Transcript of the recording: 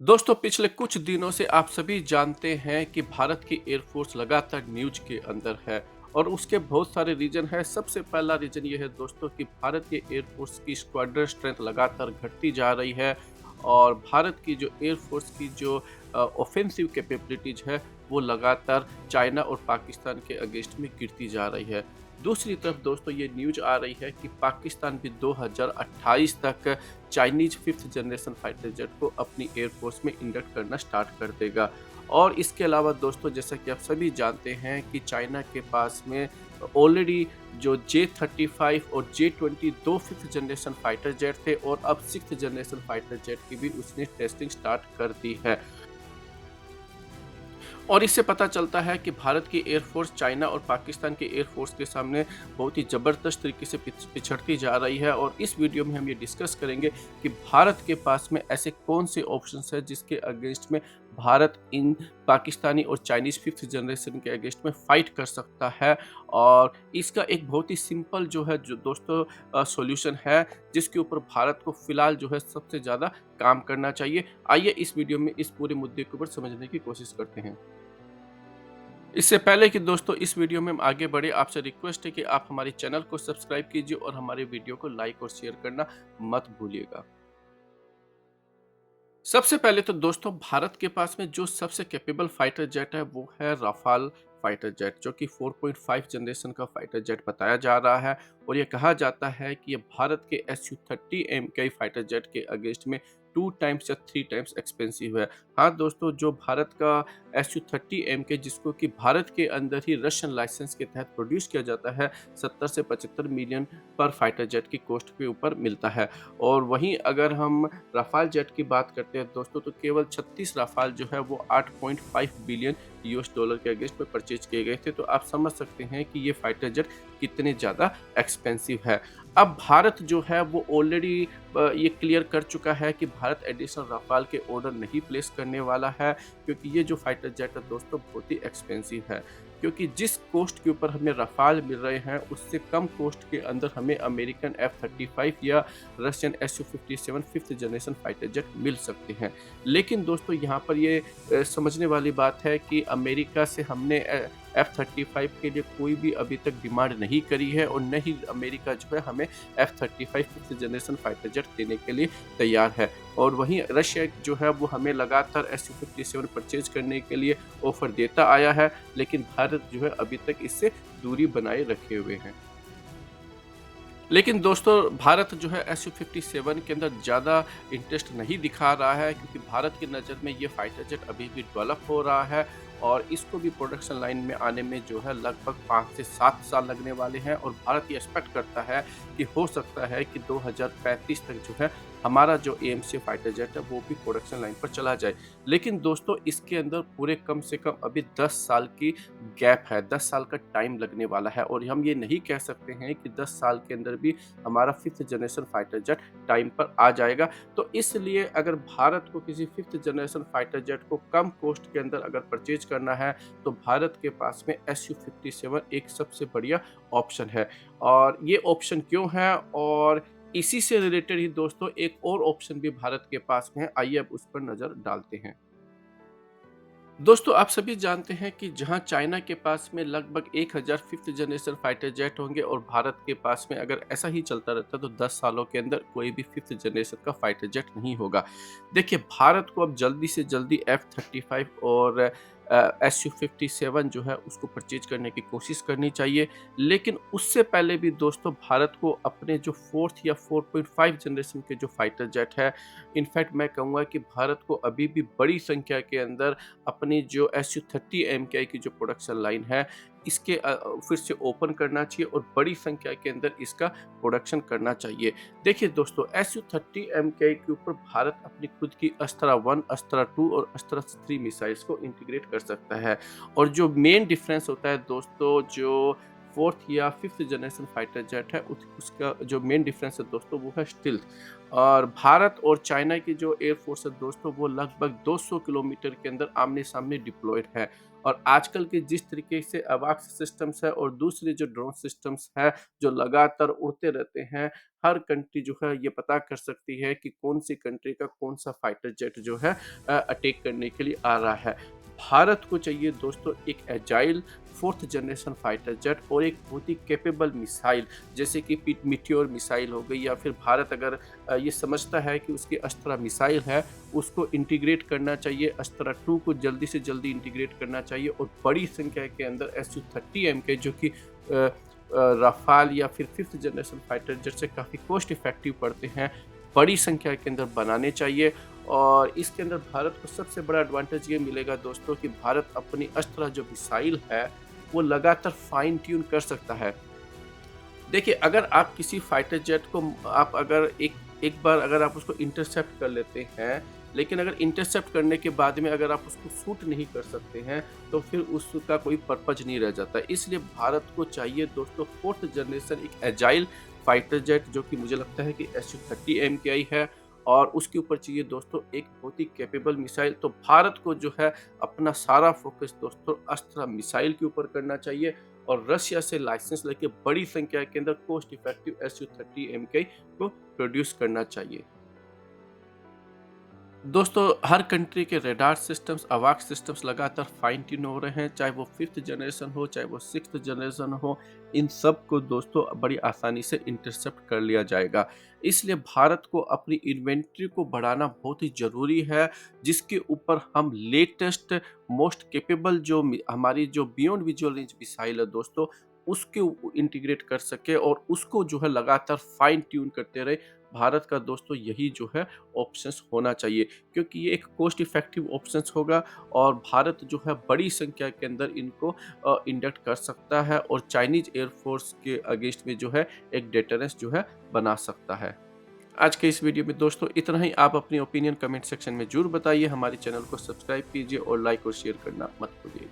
दोस्तों पिछले कुछ दिनों से आप सभी जानते हैं कि भारत की एयरफोर्स लगातार न्यूज के अंदर है और उसके बहुत सारे रीजन है। सबसे पहला रीजन ये है दोस्तों कि भारत के एयरफोर्स की स्क्वाड्रन स्ट्रेंथ लगातार घटती जा रही है और भारत की जो एयरफोर्स की जो ऑफेंसिव कैपेबिलिटीज है वो लगातार चाइना और पाकिस्तान के अगेंस्ट में गिरती जा रही है। दूसरी तरफ दोस्तों ये न्यूज आ रही है कि पाकिस्तान भी 2028 तक Chinese fifth generation fighter jet को अपनी एयरफोर्स में इंडक्ट करना स्टार्ट कर देगा। और इसके अलावा दोस्तों जैसा कि आप सभी जानते हैं कि चाइना के पास में ऑलरेडी जो J-35 और J-20 दो फिफ्थ जनरेशन फाइटर जेट थे और अब सिक्स्थ जनरेशन फाइटर जेट की भी उसने टेस्टिंग स्टार्ट कर दी है। और इससे पता चलता है कि भारत की एयरफोर्स चाइना और पाकिस्तान के एयरफोर्स के सामने बहुत ही ज़बरदस्त तरीके से पिछड़ती जा रही है। और इस वीडियो में हम ये डिस्कस करेंगे कि भारत के पास में ऐसे कौन से ऑप्शंस हैं जिसके अगेंस्ट में भारत इन पाकिस्तानी और चाइनीज़ फिफ्थ जनरेशन के अगेंस्ट में फाइट कर सकता है। और इसका एक बहुत ही सिंपल जो है जो दोस्तों सॉल्यूशन है जिसके ऊपर भारत को फिलहाल जो है सबसे ज़्यादा काम करना चाहिए। आइए इस वीडियो में इस पूरे मुद्दे के ऊपर समझने की कोशिश करते हैं। इससे पहले कि दोस्तों इस वीडियो में हम आगे बढ़े, आपसे रिक्वेस्ट है कि आप हमारे चैनल को सब्सक्राइब कीजिए और हमारे वीडियो को लाइक और शेयर करना मत भूलिएगा। सबसे पहले तो दोस्तों भारत के पास में जो सबसे कैपेबल फाइटर जेट है वो है राफाल फाइटर जेट, जो कि 4.5 जनरेशन का फाइटर जेट बताया जा रहा है। और ये कहा जाता है कि ये भारत के Su-30MK फाइटर जेट के अगेंस्ट में 2 टाइम्स या 3 टाइम्स एक्सपेंसिव है। हाँ दोस्तों, जो भारत का Su-30MK जिसको कि भारत के अंदर ही रशियन लाइसेंस के तहत प्रोड्यूस किया जाता है, 70 से 75 मिलियन पर फाइटर जेट की कॉस्ट के ऊपर मिलता है। और वहीं अगर हम राफाल जेट की बात करते हैं दोस्तों, तो केवल 36 राफाल जो है वो 8.5 बिलियन यूएस डॉलर के अगेंस्ट में परचेज किए गए थे। तो आप समझ सकते हैं कि ये फाइटर जेट कितने ज़्यादा एक्सपेंसिव है। अब भारत जो है वो ऑलरेडी ये क्लियर कर चुका है कि भारत एडिशनल राफाल के ऑर्डर नहीं प्लेस करने वाला है, क्योंकि ये जो फाइटर जेट है दोस्तों बहुत ही एक्सपेंसिव है। क्योंकि जिस कॉस्ट के ऊपर हमें राफाल मिल रहे हैं उससे कम कॉस्ट के अंदर हमें अमेरिकन F-35 या Russian Su-57 fifth generation fighter jet मिल सकते हैं। लेकिन दोस्तों यहाँ पर ये समझने वाली बात है कि अमेरिका से हमने F-35 के लिए कोई भी अभी तक डिमांड नहीं करी है और न ही अमेरिका जो है हमें F-35 fifth generation fighter jet देने के लिए तैयार है। और वहीं रशिया जो है वो हमें लगातार Su-57 परचेज करने के लिए ऑफर देता आया है, लेकिन भारत जो है अभी तक इससे दूरी बनाए रखे हुए है। लेकिन दोस्तों भारत जो है Su-57 के अंदर ज़्यादा इंटरेस्ट नहीं दिखा रहा है, क्योंकि भारत की नज़र में ये फाइटर जेट अभी भी डेवलप हो रहा है और इसको भी प्रोडक्शन लाइन में आने में जो है लगभग 5 से 7 साल लगने वाले हैं। और भारत ये एक्सपेक्ट करता है कि हो सकता है कि 2035 तक जो है हमारा जो AMC फाइटर जेट है वो भी प्रोडक्शन लाइन पर चला जाए। लेकिन दोस्तों इसके अंदर पूरे कम से कम अभी 10 साल की गैप है, 10 साल का टाइम लगने वाला है। और हम ये नहीं कह सकते हैं कि 10 साल के अंदर भी हमारा fifth generation fighter jet time पर आ जाएगा। तो इसलिए अगर भारत को किसी फिफ्थ जनरेशन फाइटर जेट को कम कॉस्ट के अंदर अगर परचेज करना है तो भारत के पास में Su-57 एक सबसे बढ़िया ऑप्शन है। और ये ऑप्शन क्यों है, और इसी से रिलेटेड ही दोस्तों एक और ऑप्शन भी भारत के पास में है, आइए अब उस पर नजर डालते हैं। दोस्तों आप सभी जानते हैं कि जहां चाइना के पास में लगभग 1000 फिफ्थ जनरेशन फाइटर जेट होंगे और भारत के पास में अगर ऐसा ही चलता रहता तो 10 सालों के अंदर कोई भी फिफ्थ जनरेशन का फाइटर जेट नहीं होगा। देखिए भारत को अब जल्दी से जल्दी F-35 और Su-57 जो है उसको परचेज करने की कोशिश करनी चाहिए। लेकिन उससे पहले भी दोस्तों भारत को अपने जो फोर्थ या 4.5 जनरेशन के जो फाइटर जेट है, इनफैक्ट मैं कहूँगा कि भारत को अभी भी बड़ी संख्या के अंदर अपनी जो Su-30MKI की जो प्रोडक्शन लाइन है इसके फिर से ओपन करना चाहिए और बड़ी संख्या के अंदर इसका प्रोडक्शन करना चाहिए। देखिए दोस्तों Su-30MKI के ऊपर भारत अपनी खुद की अस्त्रा-1, अस्त्रा-2 और अस्त्रा-3 मिसाइल्स को इंटीग्रेट कर सकता है। और जो मेन डिफरेंस होता है दोस्तों, जो 4th या 5th जनरेशन फाइटर जेट है उसका जो मेन डिफरेंस है दोस्तों वो है स्टिल्थ। और भारत और चाइना की जो एयर फोर्स है दोस्तों वो लगभग 200 किलोमीटर के अंदर आमने-सामने डिप्लॉयड है। और आजकल के जिस तरीके से अवाक्स सिस्टम्स है और दूसरे जो ड्रोन सिस्टम्स है जो लगातार उड़ते रहते हैं, हर कंट्री जो है ये पता कर सकती है कि कौन-सी कंट्री का कौन-सा फाइटर जेट जो है अटैक करने के लिए आ रहा है। भारत को चाहिए दोस्तों एक agile 4th generation fighter jet और एक बहुत ही कैपेबल मिसाइल जैसे कि मीटियोर मिसाइल हो गई, या फिर भारत अगर ये समझता है कि उसकी अस्त्रा मिसाइल है, उसको इंटीग्रेट करना चाहिए, अस्त्रा 2 को जल्दी से जल्दी इंटीग्रेट करना चाहिए और बड़ी संख्या के अंदर Su-30M के जो कि राफाल या फिर 5th जनरेशन फाइटर जेट से काफ़ी कॉस्ट इफेक्टिव पड़ते हैं, बड़ी संख्या के अंदर बनाने चाहिए। और इसके अंदर भारत को सबसे बड़ा एडवांटेज ये मिलेगा दोस्तों कि भारत अपनी अस्त्रा जो मिसाइल है वो लगातार फाइन ट्यून कर सकता है। देखिए, अगर आप किसी फाइटर जेट को आप अगर एक एक बार अगर आप उसको इंटरसेप्ट कर लेते हैं, लेकिन अगर इंटरसेप्ट करने के बाद में अगर आप उसको शूट नहीं कर सकते हैं, तो फिर उसका कोई पर्पज़ नहीं रह जाता। इसलिए भारत को चाहिए दोस्तों 4th जनरेशन एक एजाइल फाइटर जेट जो कि मुझे लगता है कि Su-30M की आई है, और उसके ऊपर चाहिए दोस्तों एक बहुत ही कैपेबल मिसाइल। तो भारत को जो है अपना सारा फ़ोकस दोस्तों अस्त्रा मिसाइल के ऊपर करना चाहिए और रशिया से लाइसेंस लेके बड़ी संख्या के अंदर कॉस्ट इफेक्टिव Su-30M को प्रोड्यूस करना चाहिए। दोस्तों, हर कंट्री के रडार सिस्टम्स, अवाक सिस्टम्स लगातार फाइन ट्यून हो रहे हैं, चाहे वो 5th जनरेशन हो, चाहे वो 6th जनरेशन हो, इन सब को दोस्तों बड़ी आसानी से इंटरसेप्ट कर लिया जाएगा। इसलिए भारत को अपनी इन्वेंट्री को बढ़ाना बहुत ही ज़रूरी है, जिसके ऊपर हम लेटेस्ट मोस्ट कैपेबल जो हमारी जो बियॉन्ड विजुअल रेंज मिसाइल है दोस्तों, उसके इंटीग्रेट कर सके और उसको जो है लगातार फाइन ट्यून करते रहे। भारत का दोस्तों यही जो है ऑप्शंस होना चाहिए, क्योंकि ये एक कॉस्ट इफेक्टिव ऑप्शंस होगा और भारत जो है बड़ी संख्या के अंदर इनको इंडक्ट कर सकता है और चाइनीज एयरफोर्स के अगेंस्ट में जो है एक डेटरेंस जो है बना सकता है। आज के इस वीडियो में दोस्तों इतना ही। आप अपनी ओपिनियन कमेंट सेक्शन में जरूर बताइए, हमारे चैनल को सब्सक्राइब कीजिए और लाइक और शेयर करना मत भूलिए।